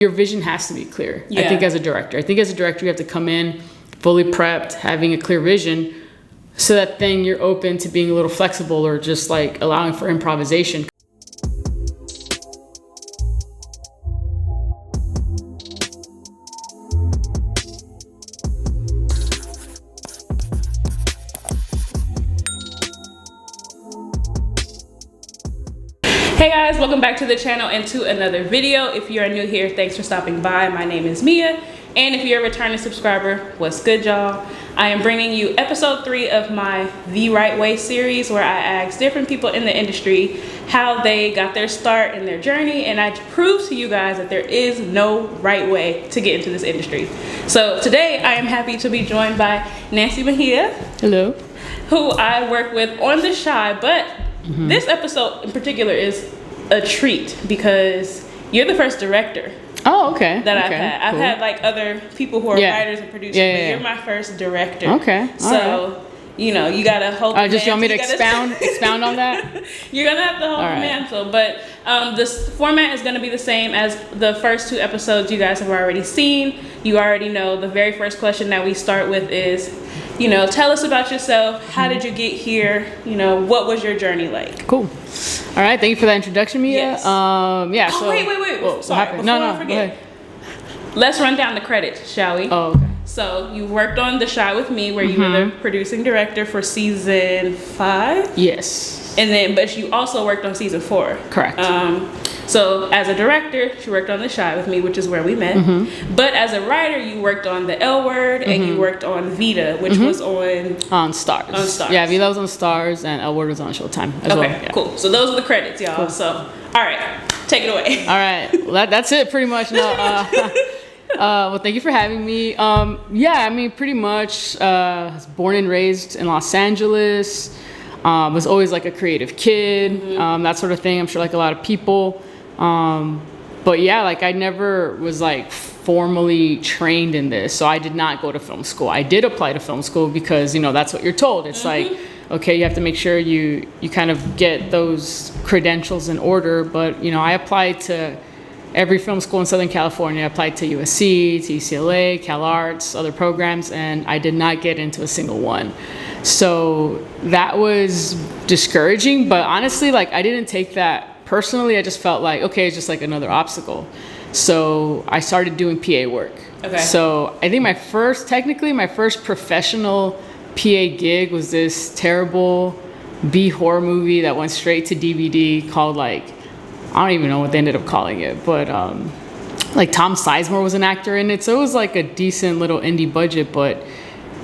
your vision has to be clear. Yeah. I think as a director you have to come in fully prepped, having a clear vision, so that then you're open to being a little flexible or just like allowing for improvisation. Hey guys, welcome back to the channel and to another video. If you are new here, thanks for stopping by. My name is Mia, and if you're a returning subscriber, what's good, y'all? I am bringing you episode 3 of my The Right Way series, where I ask different people in the industry how they got their start in their journey, and I prove to you guys that there is no right way to get into this industry. So today I am happy to be joined by Nancy Mejía. Hello. Who I work with on The Chi, but this episode in particular is a treat because you're the first director Oh, okay. that I've had. I've cool. had like other people who are writers and producers, but you're my first director. Okay. So, you know, you gotta hold the just you want me to mantle. expound on that? You're gonna have to hold the mantle, but this format is gonna be the same as the first 2 episodes you guys have already seen. You already know the very first question that we start with is, you know, tell us about yourself. How did you get here? You know, what was your journey like? Cool. All right. Thank you for that introduction, Mia. Yes. Yeah. Oh, so, wait. Whoa, Sorry. Before I forget. Go ahead. Let's run down the credits, shall we? Oh, okay. So you worked on The Chi with me, where you were the producing director for season 5. Yes. And then, but you also worked on season 4. Correct. So as a director, she worked on The Chi with me, which is where we met. But as a writer, you worked on The L Word and you worked on VIDA, which was on Stars. On Stars. Yeah, VIDA was on Stars and L Word was on Showtime as well. Okay, cool. So those are the credits, y'all. Cool. So, all right, take it away. All right, well, that's it pretty much. No, well, thank you for having me. Yeah, I mean, pretty much was born and raised in Los Angeles. Was always like a creative kid, that sort of thing. I'm sure like a lot of people. But yeah, like I never was like formally trained in this. So I did not go to film school. I did apply to film school because, you know, that's what you're told. It's like, okay, you have to make sure you kind of get those credentials in order. But, you know, I applied to every film school in Southern California. I applied to USC, to UCLA, Cal Arts, other programs, and I did not get into a single one. So that was discouraging, but honestly, like I didn't take that personally. I just felt like, okay, it's just like another obstacle. So I started doing PA work. Okay. So I think my first professional PA gig was this terrible B horror movie that went straight to DVD called like, I don't even know what they ended up calling it, but like Tom Sizemore was an actor in it. So it was like a decent little indie budget, but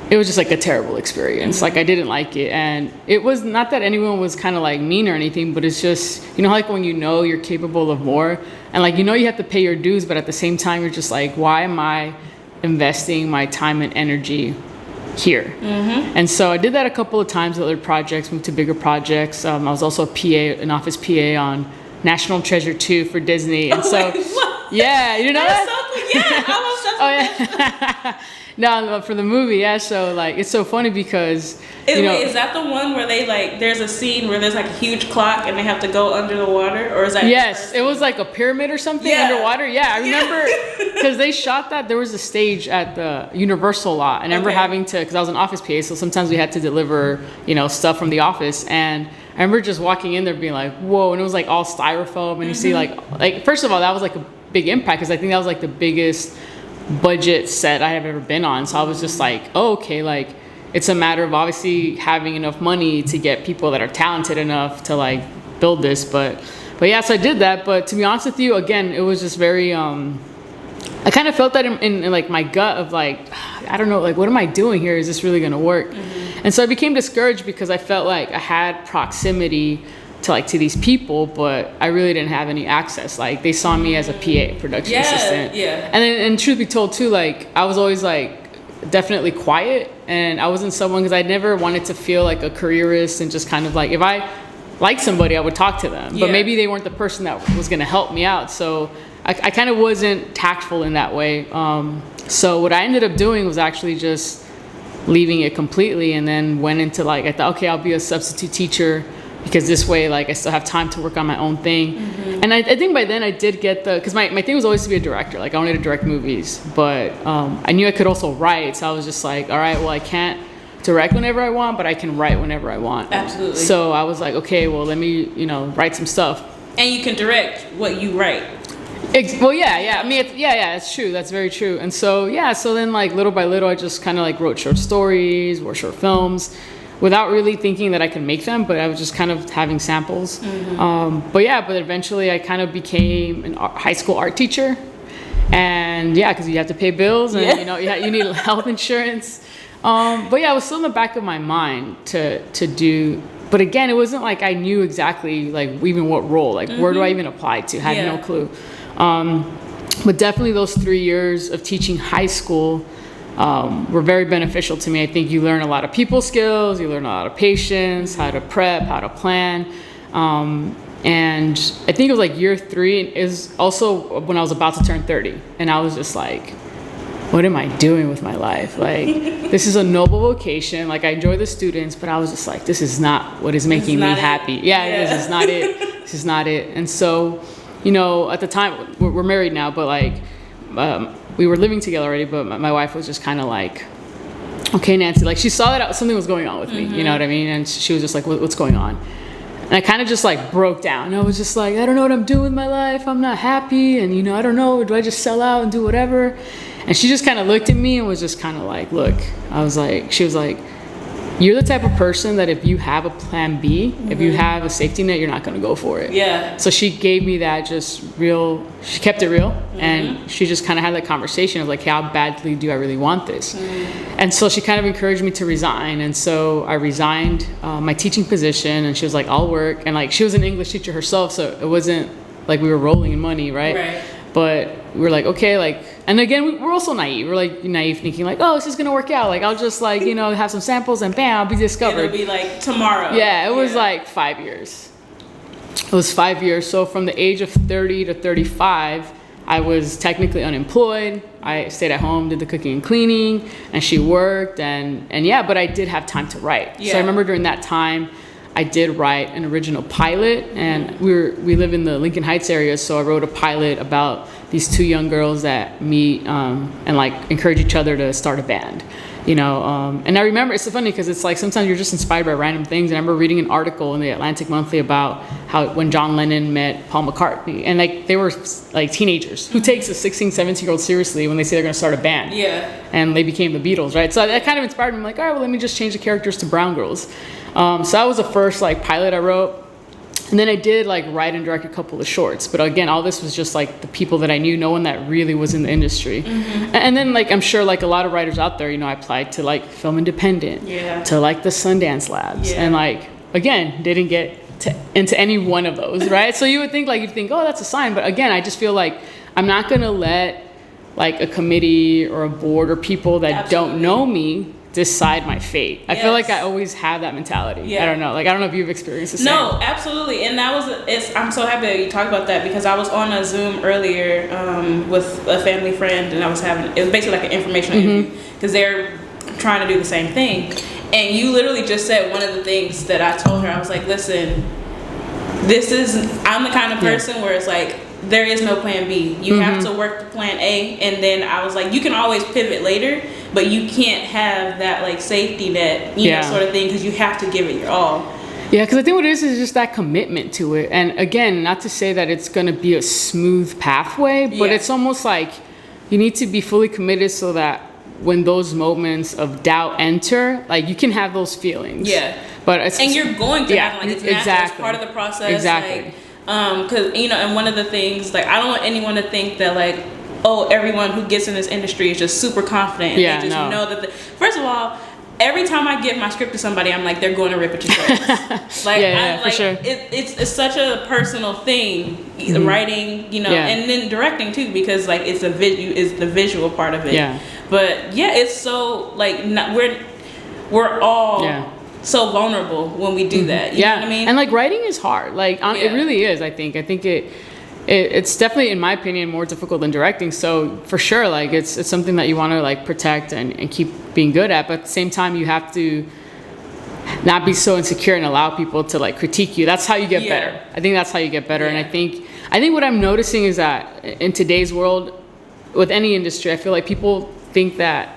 it was just like a terrible experience. Like I didn't like it. And it was not that anyone was kind of like mean or anything, but it's just, you know, like when you know you're capable of more and like, you know, you have to pay your dues, but at the same time, you're just like, why am I investing my time and energy here? And so I did that a couple of times with other projects, moved to bigger projects. I was also a PA, an office PA on National Treasure 2 for Disney. And so, yeah, you know that? So, yeah, I love stuff. Oh, yeah. No, for the movie, yeah. So like, it's so funny because wait, is that the one where they like? There's a scene where there's like a huge clock and they have to go under the water, or is that? Yes, it was like a pyramid or something underwater. Yeah, I remember because they shot that. There was a stage at the Universal lot, and I remember having to, because I was an office PA, so sometimes we had to deliver, you know, stuff from the office, and I remember just walking in there being like, whoa, and it was like all styrofoam, and you see like first of all, that was like a big impact because I think that was like the biggest budget set I have ever been on. So I was just like, oh, okay, like it's a matter of obviously having enough money to get people that are talented enough to like build this. But yeah, so I did that. But to be honest with you, again, it was just very, I kind of felt that in like my gut of like, I don't know, like what am I doing here? Is this really gonna work? And so I became discouraged because I felt like I had proximity to these people, but I really didn't have any access. Like they saw me as a PA, production assistant. Yeah. And truth be told too, like I was always like definitely quiet, and I wasn't someone, because I never wanted to feel like a careerist and just kind of like, if I liked somebody, I would talk to them, but maybe they weren't the person that was gonna help me out. So I kind of wasn't tactful in that way. So what I ended up doing was actually just leaving it completely, and then went into like, I thought, okay, I'll be a substitute teacher because this way, like, I still have time to work on my own thing. And I think by then I did get because my thing was always to be a director. Like, I wanted to direct movies, but I knew I could also write. So I was just like, all right, well, I can't direct whenever I want, but I can write whenever I want. Absolutely. So I was like, okay, well, let me, write some stuff. And you can direct what you write. Well, yeah. I mean, it's true. That's very true. And so, so then, like, little by little, I just kind of, like, wrote short stories or short films without really thinking that I could make them, but I was just kind of having samples. But eventually I kind of became a high school art teacher. And, because you have to pay bills and, you need health insurance. It was still in the back of my mind to do. But again, it wasn't like I knew exactly, like, even what role, like, where do I even apply to? Had no clue. But definitely those 3 years of teaching high school were very beneficial to me. I think you learn a lot of people skills, you learn a lot of patience, how to prep, how to plan. And I think it was like year 3 is also when I was about to turn 30. And I was just like, what am I doing with my life? Like, this is a noble vocation. Like, I enjoy the students, but I was just like, this is not what is making me happy. This is not it. This is not it. And so, at the time, we're married now, but like, we were living together already, but my wife was just kind of like, okay, Nancy, like, she saw that something was going on with me, you know what I mean? And she was just like, what's going on? And I kind of just like broke down. I was just like, I don't know what I'm doing with my life. I'm not happy. And, I don't know, do I just sell out and do whatever? And she just kind of looked at me and was just kind of like, look, she was like, you're the type of person that if you have a plan B, if you have a safety net, you're not going to go for it. Yeah. So she gave me that she kept it real. And she just kind of had that conversation of like, how badly do I really want this? And so she kind of encouraged me to resign. And so I resigned my teaching position, and she was like, I'll work. And like, she was an English teacher herself, so it wasn't like we were rolling in money, right? But we were like, okay, like, and again, we're also naive. We're like naive thinking like, oh, this is going to work out. Like, I'll just like, have some samples and bam, I'll be discovered. It'll be like tomorrow. Yeah, it was like 5 years. It was 5 years. So from the age of 30 to 35, I was technically unemployed. I stayed at home, did the cooking and cleaning, and she worked. And but I did have time to write. So I remember during that time, I did write an original pilot, and we live in the Lincoln Heights area, so I wrote a pilot about these 2 young girls that meet and like encourage each other to start a band, and I remember, it's so funny because it's like sometimes you're just inspired by random things. And I remember reading an article in the Atlantic Monthly about how when John Lennon met Paul McCartney, and like they were like teenagers. Who takes a 16, 17-year-old seriously when they say they're going to start a band? And they became the Beatles, right? So that kind of inspired me. I'm like, all right, well, let me just change the characters to brown girls. So that was the first like pilot I wrote. And then I did like write and direct a couple of shorts. But again, all this was just like the people that I knew, no one that really was in the industry. And then like, I'm sure like a lot of writers out there, I applied to like Film Independent, to like the Sundance Labs. And like, again, didn't get into any one of those, right? So you'd think, oh, that's a sign. But again, I just feel like I'm not going to let like a committee or a board or people that don't know me decide my fate. I feel like I always have that mentality. I don't know. Like, I don't know if you've experienced the same. No, absolutely. And I'm so happy that you talked about that, because I was on a Zoom earlier with a family friend, and it was basically like an informational interview, because they're trying to do the same thing. And you literally just said one of the things that I told her. I was like, listen, I'm the kind of person where it's like, there is no plan B. You have to work the plan A. And then I was like, you can always pivot later, but you can't have that like safety net, you know, sort of thing, because you have to give it your all. Yeah, because I think what it is just that commitment to it. And again, not to say that it's going to be a smooth pathway, but it's almost like you need to be fully committed so that when those moments of doubt enter, like, you can have those feelings. But and you're going to have them, like, it's natural, it's part of the process. Like, because, and one of the things, like, I don't want anyone to think that, like, oh, everyone who gets in this industry is just super confident. And they just know that. First of all, every time I give my script to somebody, I'm like, they're going to rip at your face. Like, for sure. It's such a personal thing, writing, and then directing too, because like it's the visual part of it. But it's so like we're all so vulnerable when we do that. You know what I mean? And like writing is hard. Like it really is. I think it's definitely, in my opinion, more difficult than directing. So for sure, like it's something that you want to like protect and keep being good at. But at the same time, you have to not be so insecure and allow people to like critique you. That's how you get Yeah. better. I think that's how you get better. Yeah. And I think what I'm noticing is that in today's world, with any industry, I feel like people think that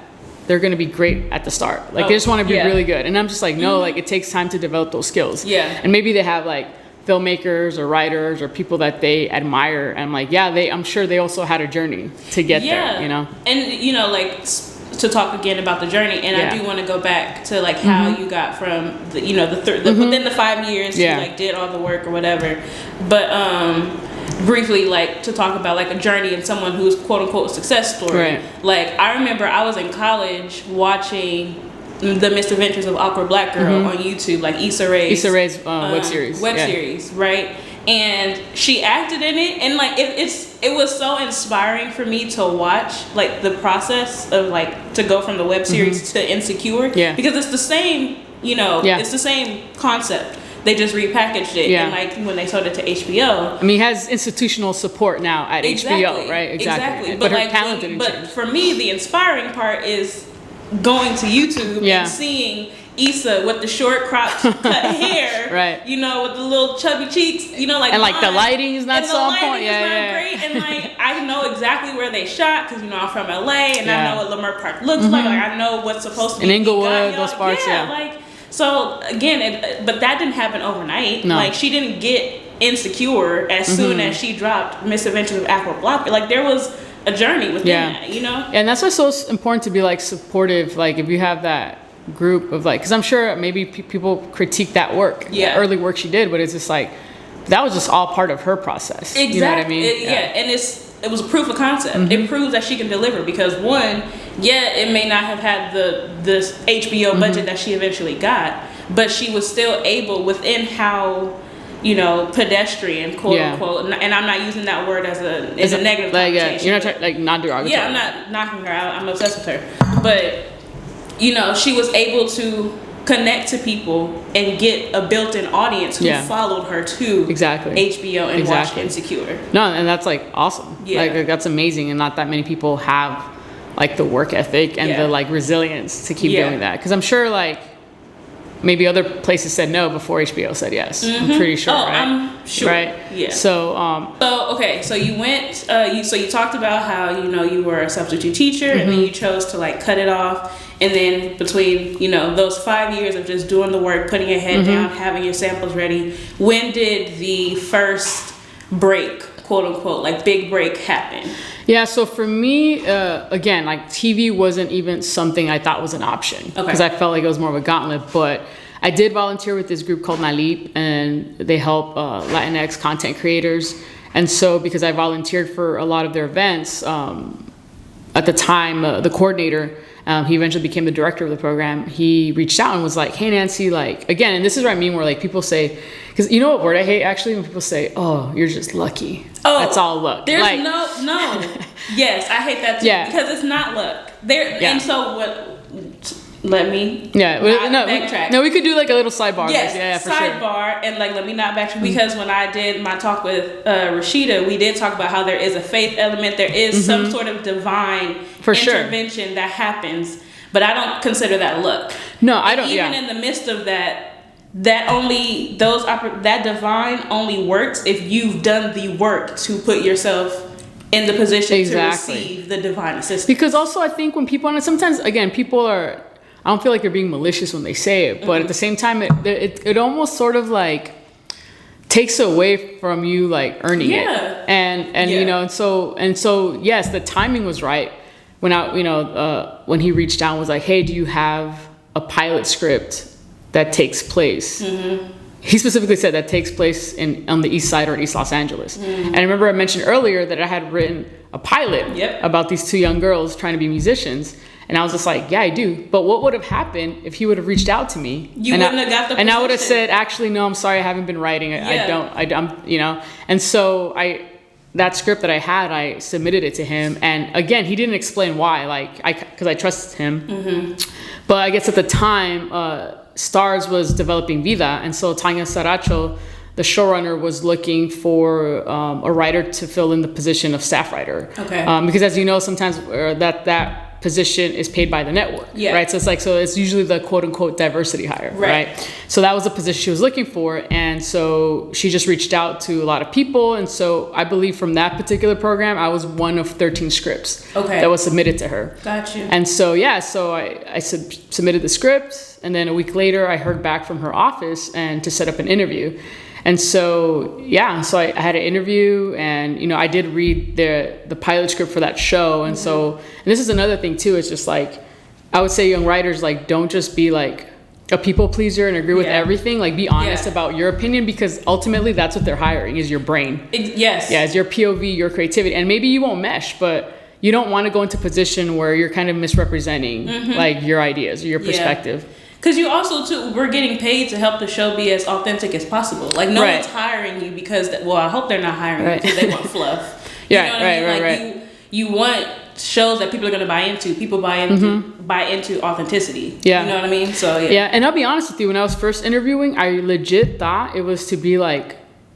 they're going to be great at the start. Like they just want to be yeah. really good. And I'm just like, no, like it takes time to develop those skills. Yeah. And maybe they have like filmmakers or writers or people that they admire. And I'm like, yeah, I'm sure they also had a journey to get there, you know? And, you know, like to talk again about the journey. And I do want to go back to like how you got from the, you know, within the 5 years, you like did all the work or whatever. But, briefly, like to talk about like a journey and someone who's quote unquote success story. Right. Like I remember I was in college watching the Misadventures of Awkward Black Girl on YouTube, like Issa Rae's web series. Series, right? And she acted in it, and like it was so inspiring for me to watch like the process of like to go from the web series to Insecure. Yeah. Because it's the same, you know, it's the same concept. They just repackaged it, and like when they sold it to HBO. I mean, he has institutional support now at HBO, right? Exactly. But her like, talent didn't change. But for me, the inspiring part is going to YouTube and seeing Issa with the short cropped cut hair, right? You know, with the little chubby cheeks, you know, like and like the lighting is not so on point. Great, and like I know exactly where they shot because you know I'm from LA, and I know what Lamar Park looks like. Like I know what's supposed to be in Inglewood, those parts, like. So again, but that didn't happen overnight. No. Like she didn't get Insecure as soon as she dropped Misadventures of Awkward Black. Like there was a journey within that, you know. And that's why it's so important to be like supportive. Like if you have that group of like, because I'm sure maybe people critique that work, the early work she did, but it's just like that was just all part of her process. Exactly. You know what I mean? And it was a proof of concept. It proves that she can deliver because one, it may not have had this HBO budget that she eventually got, but she was still able within how, you know, pedestrian, quote unquote, and I'm not using that word as a negative connotation. You're not trying, like not derogatory. Yeah, I'm not knocking her out. I'm obsessed with her, but you know, she was able to connect to people and get a built-in audience who followed her to HBO and watched Insecure. No, and that's like awesome. Like that's amazing, and not that many people have like the work ethic and the like resilience to keep doing that. Because I'm sure like maybe other places said no before HBO said yes. I'm pretty sure. Right? I'm sure. Right. Yeah. So okay. So you went. You talked about how you were a substitute teacher, and then you chose to like cut it off. And then between those 5 years of just doing the work, putting your head down, having your samples ready, when did the first break, quote unquote, like big break happen? Yeah, so for me, again, like TV wasn't even something I thought was an option because I felt like it was more of a gauntlet. But I did volunteer with this group called Nalip, and they help Latinx content creators. And so because I volunteered for a lot of their events, at the time, the coordinator, he eventually became the director of the program. He reached out and was like, hey, Nancy, like, again, and this is what I mean, where like people say, because you know what word I hate actually? When people say, oh, you're just lucky. Oh, that's all luck. There's like, no. Yes, I hate that too. Yeah. Because it's not luck. And so what, let me backtrack. We could do like a little sidebar. Yes, for sure. Sidebar, and like let me not backtrack because when I did my talk with Rashida, we did talk about how there is a faith element, there is some sort of divine intervention that happens, but I don't consider that luck. No, I don't. Even in the midst of that divine only works if you've done the work to put yourself in the position to receive the divine assistance. Because also I think when people, and sometimes again people are, I don't feel like they're being malicious when they say it, but at the same time, it almost sort of like takes away from you like earning it, and and so yes, the timing was right when when he reached out and was like, hey, do you have a pilot script that takes place? He specifically said that takes place on the east side or in East Los Angeles. And I remember I mentioned earlier that I had written a pilot about these two young girls trying to be musicians. And I was just like, yeah, I do. But what would have happened if he would have reached out to me? You wouldn't have got the position. And I would have said, actually, no, I'm sorry, I haven't been writing. I'm, And so that script that I had, I submitted it to him. And again, he didn't explain why, because I trusted him. But I guess at the time, Stars was developing VIDA. And so Tanya Saracho, the showrunner, was looking for a writer to fill in the position of staff writer. Because as you know, sometimes that that position is paid by the network, right? So it's like, so it's usually the quote unquote diversity hire, right? So that was the position she was looking for. And so she just reached out to a lot of people. And so I believe from that particular program, I was one of 13 scripts that was submitted to her. Got you. And so, yeah, so I submitted the script, and then a week later I heard back from her office and to set up an interview. And so, yeah, so I had an interview, and, you know, I did read the pilot script for that show. And so, and this is another thing too, it's just like, I would say young writers, like, don't just be like a people pleaser and agree with everything. Like, be honest about your opinion, because ultimately that's what they're hiring, is your brain. Yes. Yeah, it's your POV, your creativity. And maybe you won't mesh, but you don't want to go into a position where you're kind of misrepresenting like your ideas or your perspective. Because you also, too, we're getting paid to help the show be as authentic as possible. Like, no one's hiring you because, well, I hope they're not hiring you because they want fluff. You know what I mean? Like, you want shows that people are going to buy into. People buy into authenticity. Yeah. You know what I mean? So, yeah. Yeah, and I'll be honest with you. When I was first interviewing, I legit thought it was to be like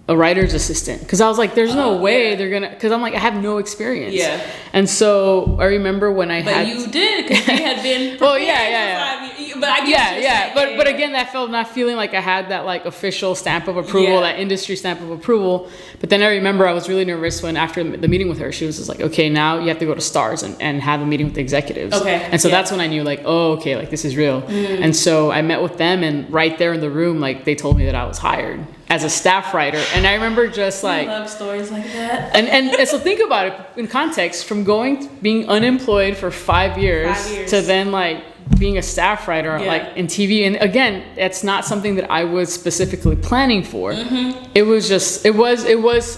a writer's assistant, because I was like, there's no way they're gonna, because I'm like, I have no experience. Yeah. And so I remember when I had, but you did, because you had been well, yeah. For 5 years, but I guess but again, that felt not feeling like I had that like official stamp of approval, that industry stamp of approval. But then I remember I was really nervous when, after the meeting with her, she was just like, okay, now you have to go to Stars and have a meeting with the executives. Okay. And so that's when I knew, like, oh, okay, like this is real. And so I met with them, and right there in the room, like, they told me that I was hired as a staff writer. And I remember just like, I love stories like that. And so think about it in context, from being unemployed for 5 years to then like being a staff writer like in TV. And again, it's not something that I was specifically planning for. It was just, it was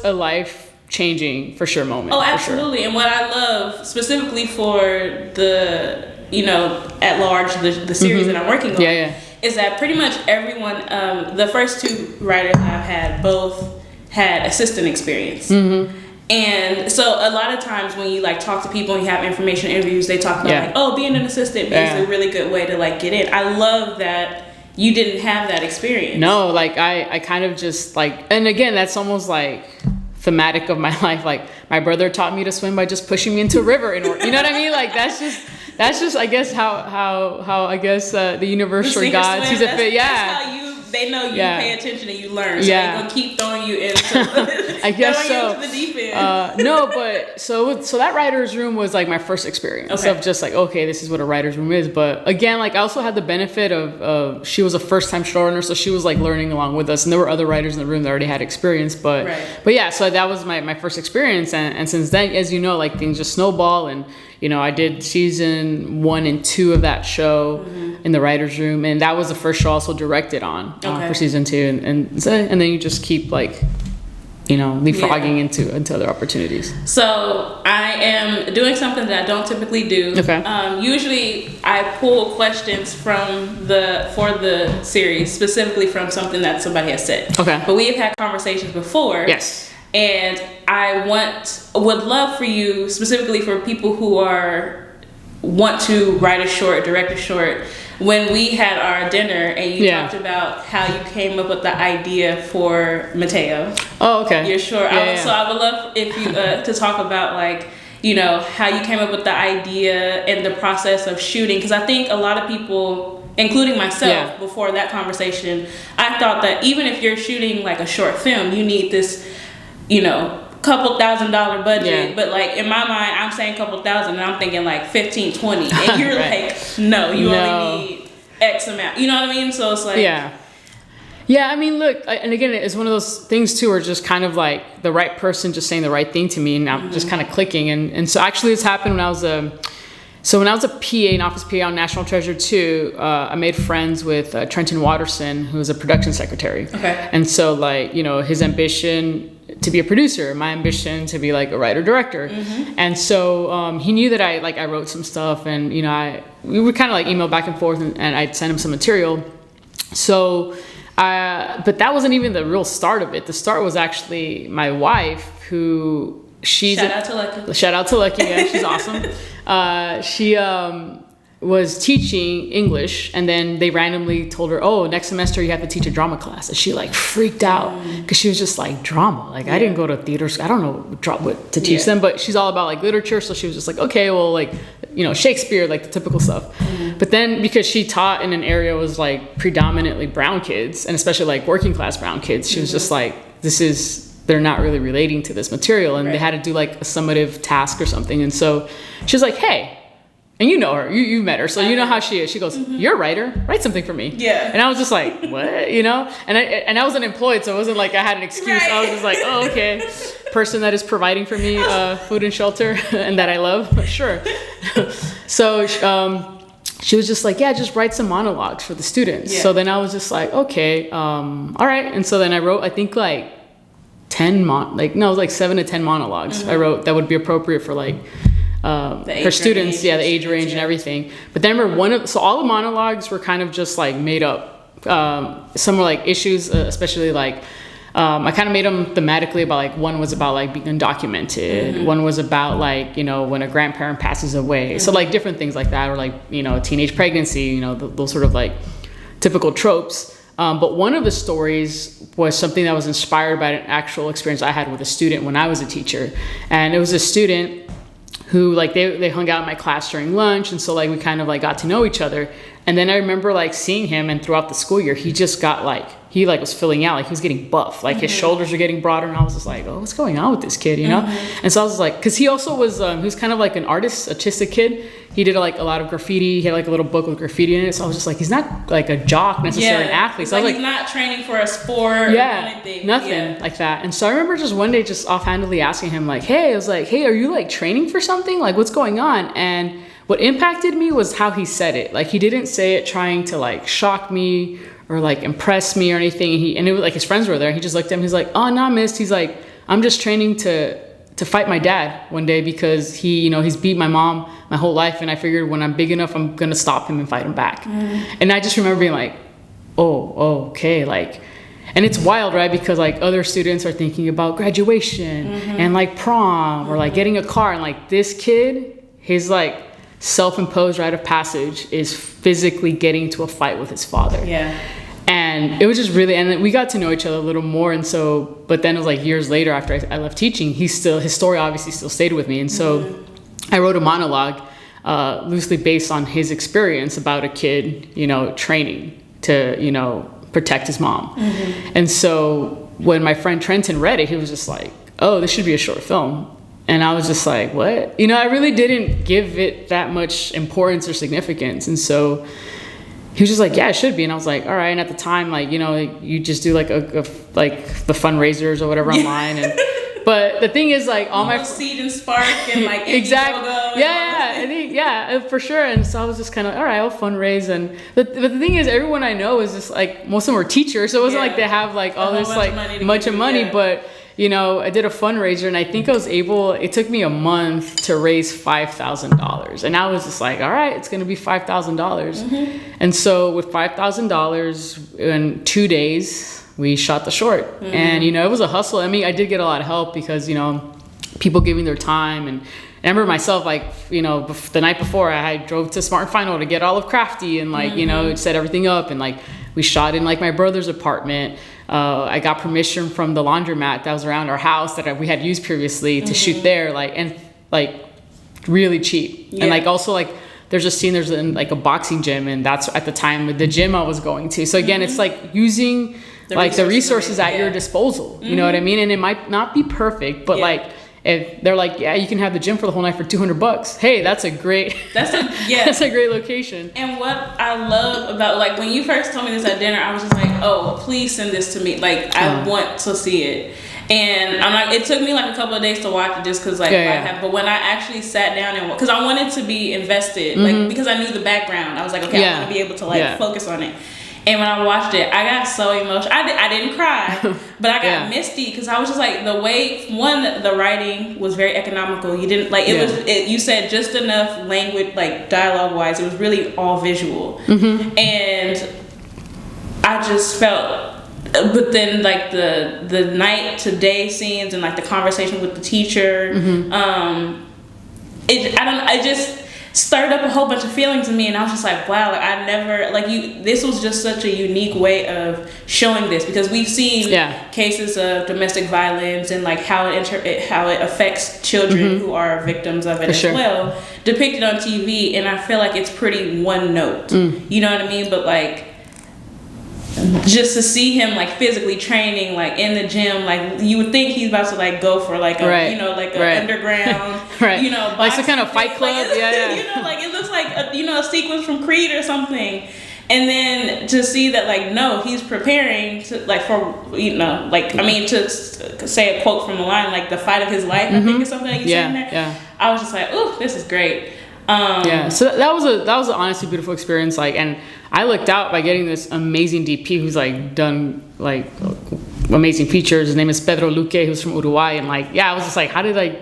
a life changing for sure moment. Oh, absolutely. And what I love specifically for the, you know, at large, the series that I'm working on, is that pretty much everyone, the first 2 writers I've had, both had assistant experience. And so a lot of times when you like talk to people and you have information interviews, they talk about like, oh, being an assistant is a really good way to like get in. I love that you didn't have that experience. No, like I kind of just like, and again, that's almost like thematic of my life. Like, my brother taught me to swim by just pushing me into a river in order, you know what I mean? Like, that's just I guess how I guess the universe or God sees it fit. That's how they know you pay attention and you learn. So they're gonna keep throwing you into I guess so. Into the deep end. No, but so that writer's room was like my first experience of just like, okay, this is what a writer's room is. But again, like, I also had the benefit of she was a first time showrunner, so she was like learning along with us, and there were other writers in the room that already had experience. But yeah, so that was my first experience, and since then, as you know, like, things just snowball. And you know, I did season 1 and 2 of that show in the writer's room, and that was the first show I also directed on for season 2, and then you just keep like, you know, leapfrogging into other opportunities. So I am doing something that I don't typically do. Usually I pull questions for the series, specifically from something that somebody has said. But we have had conversations before. Yes. And I would love for you, specifically for people who want to write a short, direct a short, when we had our dinner and you talked about how you came up with the idea for Mateo. Oh, okay. You're sure. So I would love if you to talk about, like, you know, how you came up with the idea and the process of shooting, because I think a lot of people, including myself, before that conversation, I thought that even if you're shooting like a short film, you need this, you know, couple $1,000 budget, but like in my mind, I'm saying couple thousand, and I'm thinking like 15, 20, and you're like, no, you only need X amount. You know what I mean? So it's like, yeah. I mean, look, and again, it's one of those things too, where just kind of like the right person just saying the right thing to me, and I'm just kind of clicking, and so actually, this happened when I was a PA, an office PA on National Treasure 2, I made friends with Trenton Watterson, who was a production secretary. And so, like, you know, his ambition to be a producer, my ambition to be like a writer director. And so he knew that I wrote some stuff, and, you know, we would kind of like email back and forth, and I'd send him some material. So, but that wasn't even the real start of it. The start was actually my wife, shout out to Lucky. Yeah, she's awesome. was teaching English, and then they randomly told her, oh, next semester you have to teach a drama class. And she like freaked out because she was just like, drama? Like I didn't go to theater school. I don't know what to teach them, but she's all about like literature. So she was just like, okay, well, like, you know, Shakespeare, like the typical stuff. But then because she taught in an area was like predominantly brown kids, and especially like working class brown kids, she was just like, they're not really relating to this material. And they had to do like a summative task or something. And so she was like, hey, and you know her, you met her, so you know how she is. She goes, you're a writer, write something for me. Yeah. And I was just like, what, you know? And I wasn't employed, so it wasn't like I had an excuse. I was just like, oh, okay. Person that is providing for me food and shelter and that I love, sure. So she was just like, yeah, just write some monologues for the students. Yeah. So then I was just like, okay, all right. And so then I wrote, I think like 7 to 10 monologues I wrote that would be appropriate for like her students, the age range and everything. But then remember so all the monologues were kind of just like made up. Some were like issues, especially like, I kind of made them thematically about like, one was about like being undocumented. One was about like, you know, when a grandparent passes away. So like different things like that, or like, you know, teenage pregnancy, you know, those sort of like typical tropes. But one of the stories was something that was inspired by an actual experience I had with a student when I was a teacher. And it was a student who like they hung out in my class during lunch, and so like we kind of like got to know each other. And then I remember like seeing him, and throughout the school year he just got like, he like was filling out, like he was getting buff, like his shoulders were getting broader, and I was just like, oh, what's going on with this kid, you know? And so I was like, because he also was he was kind of like an artistic kid. He did like a lot of graffiti. He had like a little book with graffiti in it. So I was just like, he's not like a jock necessarily, an athlete. So I was like, he's not training for a sport or anything. Nothing like that. And so I remember just one day just offhandedly asking him like, hey, I was like, hey, are you like training for something? Like what's going on? And what impacted me was how he said it. Like he didn't say it trying to like shock me or like impress me or anything. And it was like his friends were there. He just looked at him. He's like, oh, nah, miss. He's like, I'm just training to fight my dad one day because he, you know, he's beat my mom my whole life. And I figured when I'm big enough, I'm going to stop him and fight him back. And I just remember being like, oh, okay. Like, and it's wild, right? Because like other students are thinking about graduation and like prom or like getting a car. And like this kid, his like self-imposed rite of passage is physically getting into a fight with his father. Yeah. And it was just really, and we got to know each other a little more. And so, but then it was like years later after I left teaching, his story obviously still stayed with me. And so I wrote a monologue loosely based on his experience about a kid, you know, training to, you know, protect his mom. And so when my friend Trenton read it, he was just like, oh, this should be a short film. And I was just like, what? You know, I really didn't give it that much importance or significance. And so he was just like, yeah, it should be. And I was like, all right. And at the time, like, you know, you just do like like the fundraisers or whatever online. And but the thing is, like, all my Seed and Spark and like exactly, yeah, for sure. And so I was just kind of, all right, I'll fundraise. And but the thing is, everyone I know is just like, most of them were teachers, so it wasn't like they have like all this like much money, but. You know, I did a fundraiser, and I think it took me a month to raise $5,000. And I was just like, all right, it's going to be $5,000. And so with $5,000 in 2 days, we shot the short. And, you know, it was a hustle. I mean, I did get a lot of help because, you know, people giving their time. And I remember myself, like, you know, the night before I drove to Smart and Final to get all of Crafty and like, you know, set everything up. And like, we shot in like my brother's apartment. I got permission from the laundromat that was around our house that we had used previously to shoot there, like, and like really cheap. And like also like there's a scene, there's like a boxing gym, and that's at the time with the gym I was going to. So again, it's like using the resources at your disposal. You know what I mean? And it might not be perfect, but like if they're like, yeah, you can have the gym for the whole night for $200. Hey, that's a great that's a great location. And what I love about, like, when you first told me this at dinner, I was just like, oh, please send this to me. Like, I want to see it. And I'm like, it took me like a couple of days to watch it just because like but when I actually sat down and because I wanted to be invested, like, because I knew the background, I was like, okay, I want to be able to like focus on it. And when I watched it, I got so emotional. I didn't cry, but I got misty because I was just like, the way, one, the writing was very economical. You didn't like, you said just enough language, like dialogue wise. It was really all visual. And I just felt, but then like the night to day scenes and like the conversation with the teacher, stirred up a whole bunch of feelings in me, and I was just like, wow, like I never, like this was just such a unique way of showing this, because we've seen cases of domestic violence and like how it affects children who are victims of it as well, depicted on TV, and I feel like it's pretty one note, you know what I mean? But like, just to see him like physically training like in the gym, like you would think he's about to like go for like a you know, like a underground you know, like some kind of fight club, like, you know, like it looks like a, you know, a sequence from Creed or something. And then to see that like, no, he's preparing to like for, you know, like, I mean, to say a quote from the line, like the fight of his life, I think is something that you said in there. I was just like, oh, this is great. So that was an honestly beautiful experience. Like, and I looked out by getting this amazing DP who's like done like amazing features. His name is Pedro Luque, who's from Uruguay, and like, I was just like, how did I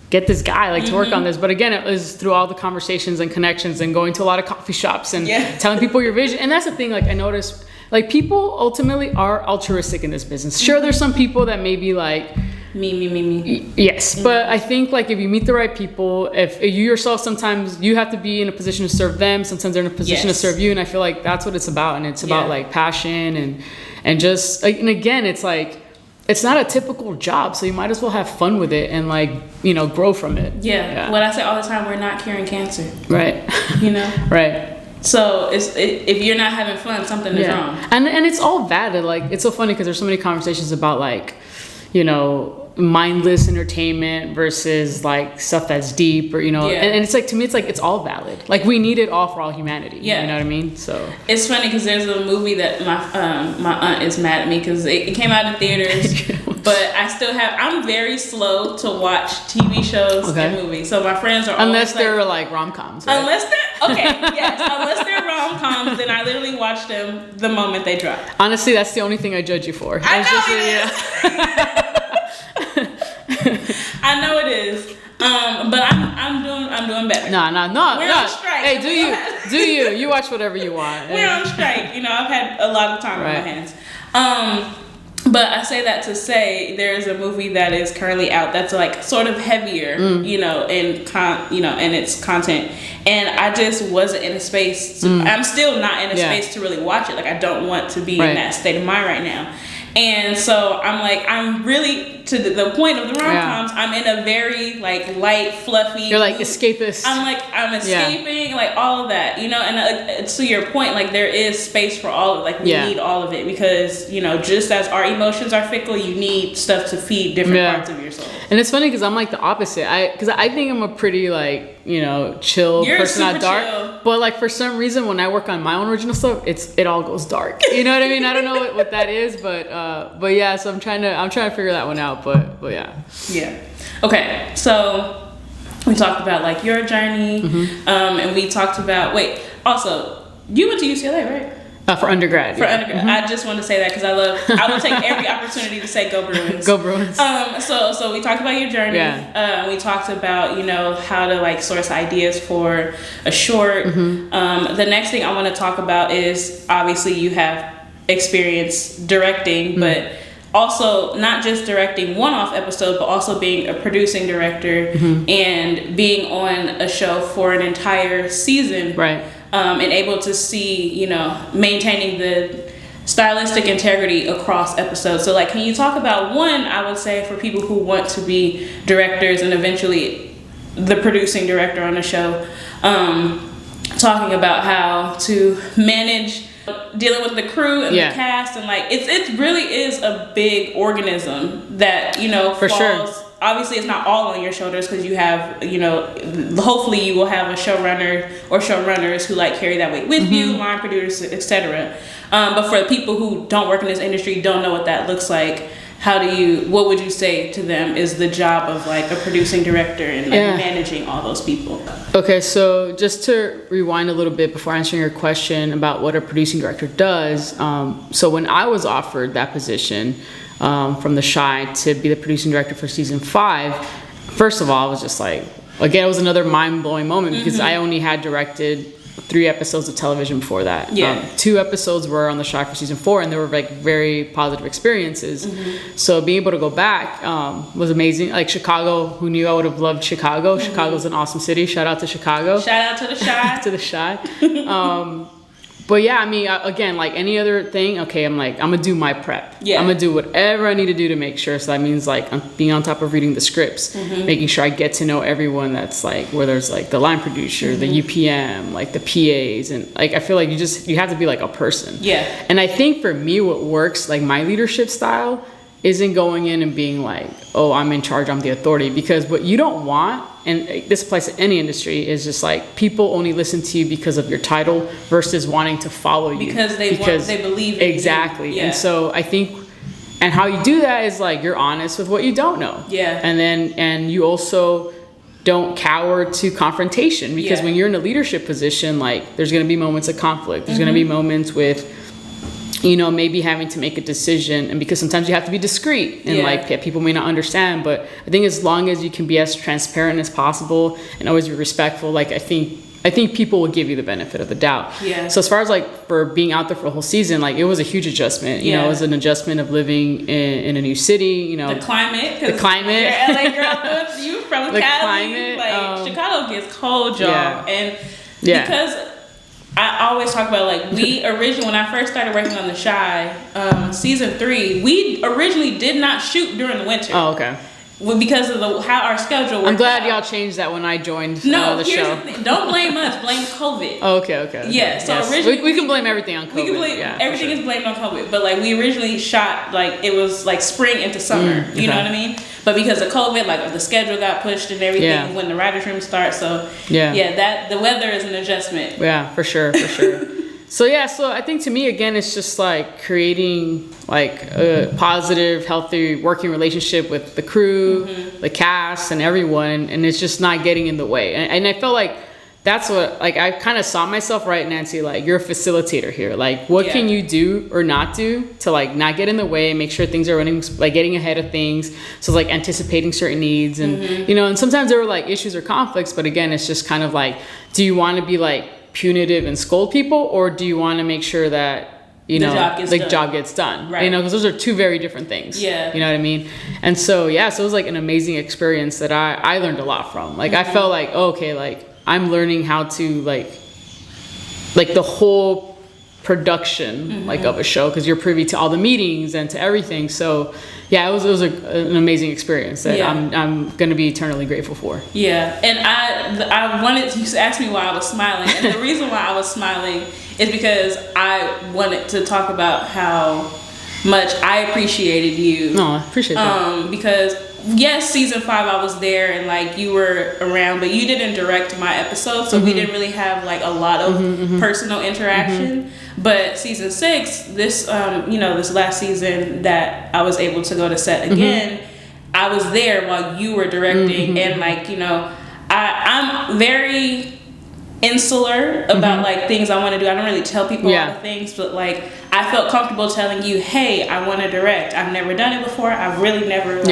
get this guy like to work on this? But again, it was through all the conversations and connections and going to a lot of coffee shops and telling people your vision. And that's the thing, like I noticed, like people ultimately are altruistic in this business. Sure, there's some people that may be like, me. Yes, but I think like if you meet the right people, if you yourself, sometimes you have to be in a position to serve them, sometimes they're in a position to serve you, and I feel like that's what it's about. And it's about like passion and just like, and again, it's like, it's not a typical job, so you might as well have fun with it and like, you know, grow from it. What I say all the time, we're not curing cancer, right? You know, right. So if you're not having fun, something is wrong. And it's all valid. Like it's so funny because there's so many conversations about like, you know, mindless entertainment versus like stuff that's deep, or you know, and it's like, to me it's like it's all valid. Like we need it all for all humanity. You know what I mean? So it's funny because there's a movie that my aunt is mad at me because it came out in theaters, but I'm very slow to watch TV shows and movies. So my friends are unless always they're like rom-coms, right? Unless they're rom-coms, then I literally watch them the moment they drop. Honestly, that's the only thing I judge you for. I know it is. But I'm doing better. No. We're on strike. Hey, do you? You watch whatever you want. We're on strike. You know, I've had a lot of time on my hands. But I say that to say there's a movie that is currently out that's like sort of heavier, you know, in in its content, and I just wasn't in a space. I'm still not in a space to really watch it. Like I don't want to be in that state of mind right now. And so I'm really to the point of the rom-coms. I'm in a very like light, fluffy. You're like escapist. I'm escaping, like all of that, you know. And to your point, like there is space for all of, like we need all of it, because you know, just as our emotions are fickle, you need stuff to feed different parts of your soul. And it's funny because I'm like the opposite. Because I think I'm a pretty like, you know, chill person, not dark. Chill. But like for some reason, when I work on my own original stuff, it all goes dark. You know what I mean? I don't know what that is, but yeah. So I'm trying to figure that one out. But yeah. Yeah. Okay. So we talked about like your journey, and we talked about also you went to UCLA, right? For undergrad. I just want to say that because I will take every opportunity to say go Bruins. Go Bruins. So we talked about your journey. We talked about, you know, how to like source ideas for a short. The next thing I want to talk about is obviously you have experience directing, but also not just directing one-off episodes, but also being a producing director and being on a show for an entire season. Right. And able to see, you know, maintaining the stylistic integrity across episodes. So like, can you talk about one, I would say for people who want to be directors and eventually the producing director on the show, talking about how to manage dealing with the crew and the cast, and like it really is a big organism that, you know, for falls, sure. Obviously it's not all on your shoulders because you have, you know, hopefully you will have a showrunner or showrunners who like carry that weight with you, line producers, etc. But for the people who don't work in this industry, don't know what that looks like, what would you say to them is the job of like a producing director and like managing all those people? Okay, so just to rewind a little bit before answering your question about what a producing director does. So when I was offered that position from The Chi to be the producing director for season 5, first of all, I was just like, again, it was another mind-blowing moment because I only had directed 3 episodes of television before that. Yeah. 2 episodes were on the show for season 4, and they were like very positive experiences. So being able to go back was amazing. Like Chicago, who knew I would have loved Chicago? Chicago's an awesome city. Shout out to Chicago. Shout out to the Chi. To the Chi. But yeah, I mean, again, like any other thing, okay, I'm gonna do my prep. Yeah. I'm gonna do whatever I need to do to make sure. So that means like I'm being on top of reading the scripts, making sure I get to know everyone that's like, where there's like the line producer, the UPM, like the PAs. And like, I feel like you have to be like a person. Yeah. And I think for me, what works, like my leadership style isn't going in and being like, oh, I'm in charge, I'm the authority. Because what you don't want, and this applies to any industry, is just like people only listen to you because of your title versus wanting to follow you. Because they believe in exactly. you. Yeah. And so I think, and how you do that is like you're honest with what you don't know. Yeah. And you also don't cower to confrontation, because when you're in a leadership position, like there's gonna be moments of conflict. There's gonna be moments with, you know, maybe having to make a decision, and because sometimes you have to be discreet and like people may not understand, but I think as long as you can be as transparent as possible and always be respectful, like I think people will give you the benefit of the doubt. Yeah. So as far as like for being out there for a whole season, like it was a huge adjustment. You know, it was an adjustment of living in a new city. You know, the climate. The climate. You're LA girl, you from the Cali. Climate, like Chicago gets cold, y'all, and because. I always talk about like we originally, when I first started working on the Chi, season 3, we originally did not shoot during the winter. Oh, okay. Because of how our schedule worked. I'm glad y'all changed that when I joined the show. Don't blame us, blame COVID. Oh, okay. Yeah, so originally we can blame everything on COVID. We can blame everything is blamed on COVID, but like we originally shot like it was like spring into summer. You know what I mean? But because of COVID, like the schedule got pushed and everything when the writers' room starts. So that the weather is an adjustment. Yeah, for sure. So I think to me, again, it's just like creating like a positive, healthy working relationship with the crew, the cast, and everyone, and it's just not getting in the way. And I felt like that's what, like, I kind of saw myself, right, Nancy, like, you're a facilitator here. Like, what can you do or not do to, like, not get in the way, make sure things are running, like, getting ahead of things. So, like, anticipating certain needs. And, you know, and sometimes there were, like, issues or conflicts. But, again, it's just kind of like, do you want to be, like, punitive and scold people? Or do you want to make sure that, you know, job gets done? Right. You know, because those are two very different things. Yeah. You know what I mean? And so, so it was, like, an amazing experience that I learned a lot from. Like, I felt like, okay, like, I'm learning how to like the whole production like of a show, because you're privy to all the meetings and to everything. So it was an amazing experience that I'm gonna be eternally grateful for. Yeah, and I wanted you to ask me why I was smiling, and the reason why I was smiling is because I wanted to talk about how much I appreciated you. No, I appreciate that. Because yes, season 5 I was there and like you were around, but you didn't direct my episode, so we didn't really have like a lot of personal interaction. But season 6, this this last season that I was able to go to set again, I was there while you were directing, and like, you know, I'm very insular about like things I want to do. I don't really tell people all the things, but like I felt comfortable telling you, hey, I want to direct. I've never done it before. I've really never